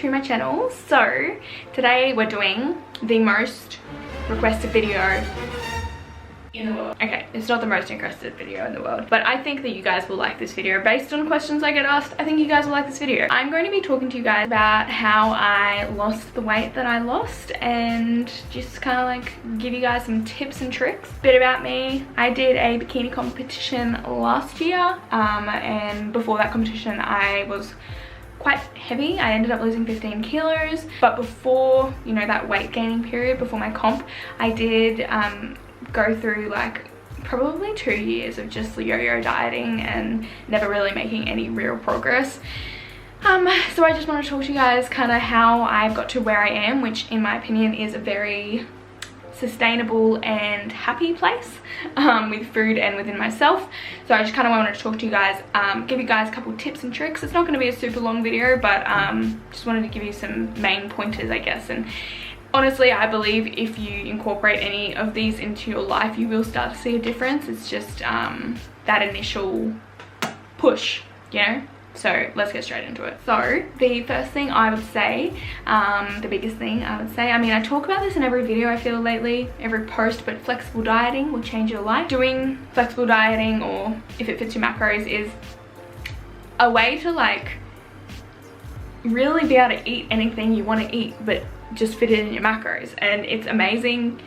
to my channel. So today we're doing the most requested video in the world. Okay, it's not the most requested video in the world, but I think that you guys will like this video. Based on questions I get asked, I think you guys will like this video. I'm going to be talking to you guys about how I lost the weight that I lost and just kind of like give you guys some tips and tricks. Bit about me: I did a bikini competition last year, and before that competition I was quite heavy. I ended up losing 15 kilos, but before, you know, that weight gaining period, before my comp, I did go through like probably 2 years of just yo-yo dieting and never really making any real progress. So I just want to talk to you guys kind of how I've got to where I am, which in my opinion is a very sustainable and happy place with food and within myself. So I just kind of wanted to talk to you guys, give you guys a couple tips and tricks. It's not going to be a super long video, but just wanted to give you some main pointers, I guess. And honestly, I believe if you incorporate any of these into your life, you will start to see a difference. It's just that initial push, you know? So let's get straight into it. So the first thing I would say, the biggest thing I would say, I mean, I talk about this in every video I feel lately, every post, but flexible dieting will change your life. Doing flexible dieting, or if it fits your macros, is a way to like really be able to eat anything you want to eat, but just fit it in your macros. And it's amazing.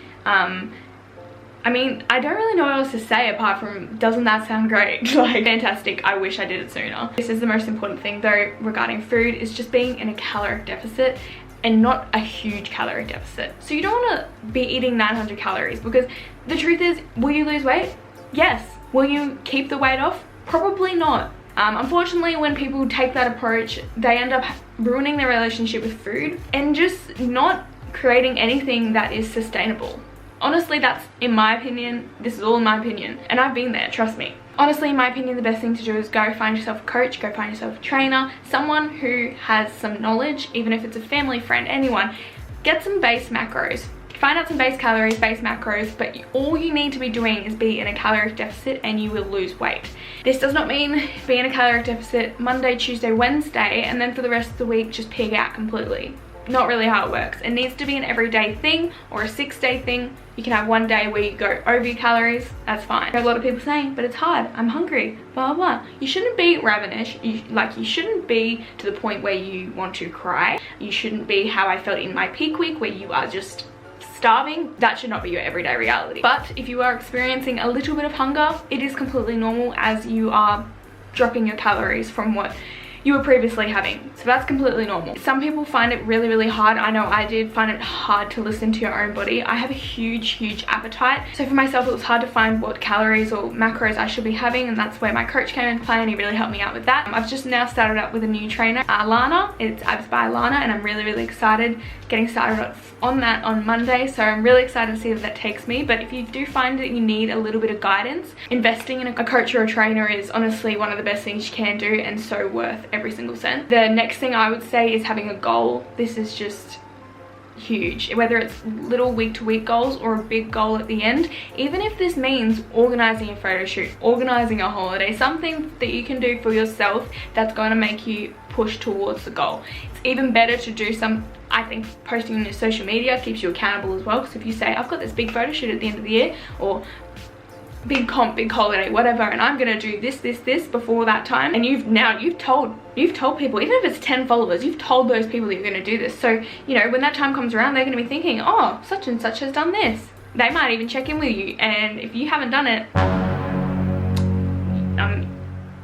I mean, I don't really know what else to say apart from, doesn't that sound great? Like, fantastic. I wish I did it sooner. This is the most important thing though regarding food, is just being in a caloric deficit, and not a huge caloric deficit. So you don't want to be eating 900 calories, because the truth is, will you lose weight? Yes. Will you keep the weight off? Probably not. Unfortunately, when people take that approach, they end up ruining their relationship with food and just not creating anything that is sustainable. Honestly, that's, in my opinion, this is all in my opinion, and I've been there, trust me. Honestly, in my opinion, the best thing to do is go find yourself a coach, go find yourself a trainer, someone who has some knowledge, even if it's a family friend, anyone. Get some base macros. Find out some base calories, base macros, but all you need to be doing is be in a caloric deficit and you will lose weight. This does not mean be in a caloric deficit Monday, Tuesday, Wednesday, and then for the rest of the week just pig out completely. Not really how it works. It needs to be an everyday thing or a 6-day thing. You can have one day where you go over your calories, that's fine. A lot of people saying, but it's hard, I'm hungry, blah, blah, blah. You shouldn't be ravenous. You shouldn't be to the point where you want to cry. You shouldn't be how I felt in my peak week, where you are just starving. That should not be your everyday reality. But if you are experiencing a little bit of hunger, it is completely normal, as you are dropping your calories from what you were previously having. So that's completely normal. Some people find it really, really hard. I know I did find it hard to listen to your own body. I have a huge appetite. So for myself, it was hard to find what calories or macros I should be having, and that's where my coach came into play, and he really helped me out with that. I've just now started up with a new trainer, Lana. It's Abs by Lana, and I'm really excited getting started on that on Monday. So I'm really excited to see where that takes me. But if you do find that you need a little bit of guidance, investing in a coach or a trainer is honestly one of the best things you can do, and so worth every single cent. The next thing I would say is having a goal. This is just huge, whether it's little week-to-week goals or a big goal at the end. Even if this means organizing a photo shoot, organizing a holiday, something that you can do for yourself that's going to make you push towards the goal. It's even better to do some, I think, posting on your social media keeps you accountable as well, because if you say, I've got this big photo shoot at the end of the year, or big comp, big holiday, whatever, and I'm gonna do this before that time, and you've told people, even if it's 10 followers, you've told those people that you're gonna do this. So, you know, when that time comes around, they're gonna be thinking, oh, such and such has done this. They might even check in with you, and if you haven't done it,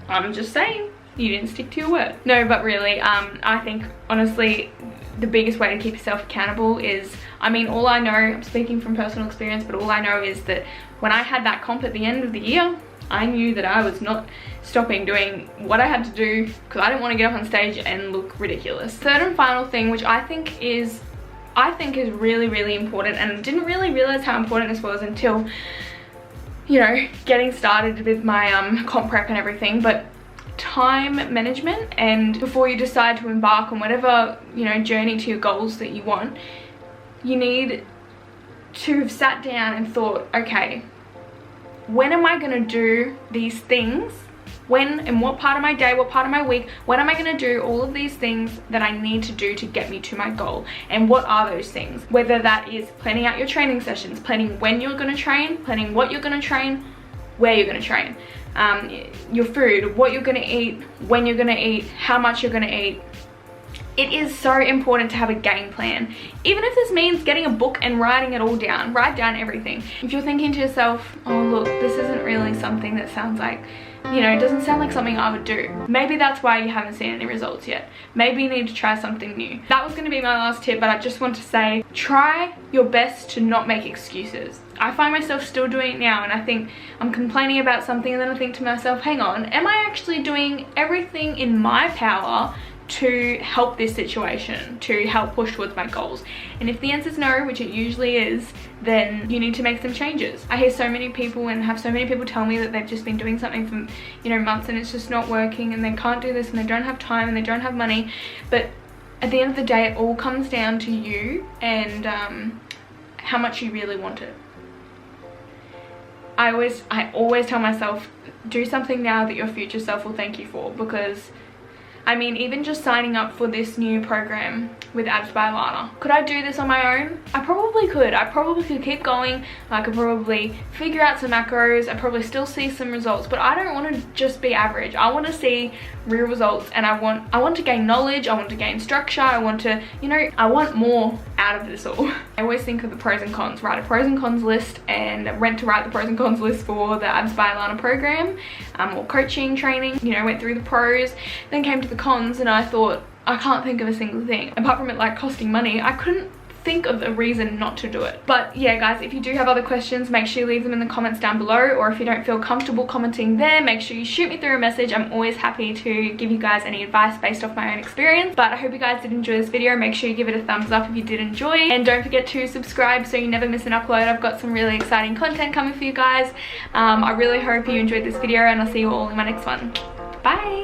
I'm just saying, you didn't stick to your word. No, but really, I think, honestly, the biggest way to keep yourself accountable is, I mean, all I know, I'm speaking from personal experience, but all I know is that when I had that comp at the end of the year, I knew that I was not stopping doing what I had to do, because I didn't want to get up on stage and look ridiculous. Third and final thing, which I think is really important, and didn't really realize how important this was until, you know, getting started with my comp prep and everything, but time management. And before you decide to embark on whatever, you know, journey to your goals that you want, you need to have sat down and thought, okay, when am I going to do these things when and what part of my day, what part of my week, when am I going to do all of these things that I need to do to get me to my goal, and what are those things? Whether that is planning out your training sessions, planning when you're going to train, planning what you're going to train, where you're going to train, your food, what you're going to eat, when you're going to eat, how much you're going to eat. It is so important to have a game plan. Even if this means getting a book and writing it all down, write down everything. If you're thinking to yourself, oh look, this isn't really something that sounds like, you know, it doesn't sound like something I would do. Maybe that's why you haven't seen any results yet. Maybe you need to try something new. That was going to be my last tip, but I just want to say, try your best to not make excuses. I find myself still doing it now, and I think I'm complaining about something, and then I think to myself, hang on, am I actually doing everything in my power to help this situation, to help push towards my goals? And if the answer is no, which it usually is, then you need to make some changes. I hear so many people and have so many people tell me that they've just been doing something for, you know, months, and it's just not working, and they can't do this, and they don't have time, and they don't have money. But at the end of the day, it all comes down to you and how much you really want it. I always tell myself, do something now that your future self will thank you for, because I mean, even just signing up for this new program with Abs by Lana. Could I do this on my own? I probably could. I probably could keep going. I could probably figure out some macros. I probably still see some results, but I don't want to just be average. I want to see real results, and I want to gain knowledge. I want to gain structure. I want to, you know, I want more out of this all. I always think of the pros and cons. Write a pros and cons list, and went to write the pros and cons list for the Abs by Lana program, or coaching, training. You know, went through the pros, then came to the cons, and I thought, I can't think of a single thing. Apart from it like costing money, I couldn't think of a reason not to do it. But yeah guys, if you do have other questions, make sure you leave them in the comments down below, or if you don't feel comfortable commenting there, make sure you shoot me through a message. I'm always happy to give you guys any advice based off my own experience. But I hope you guys did enjoy this video. Make sure you give it a thumbs up if you did enjoy, and don't forget to subscribe so you never miss an upload. I've got some really exciting content coming for you guys. I really hope you enjoyed this video, and I'll see you all in my next one. Bye.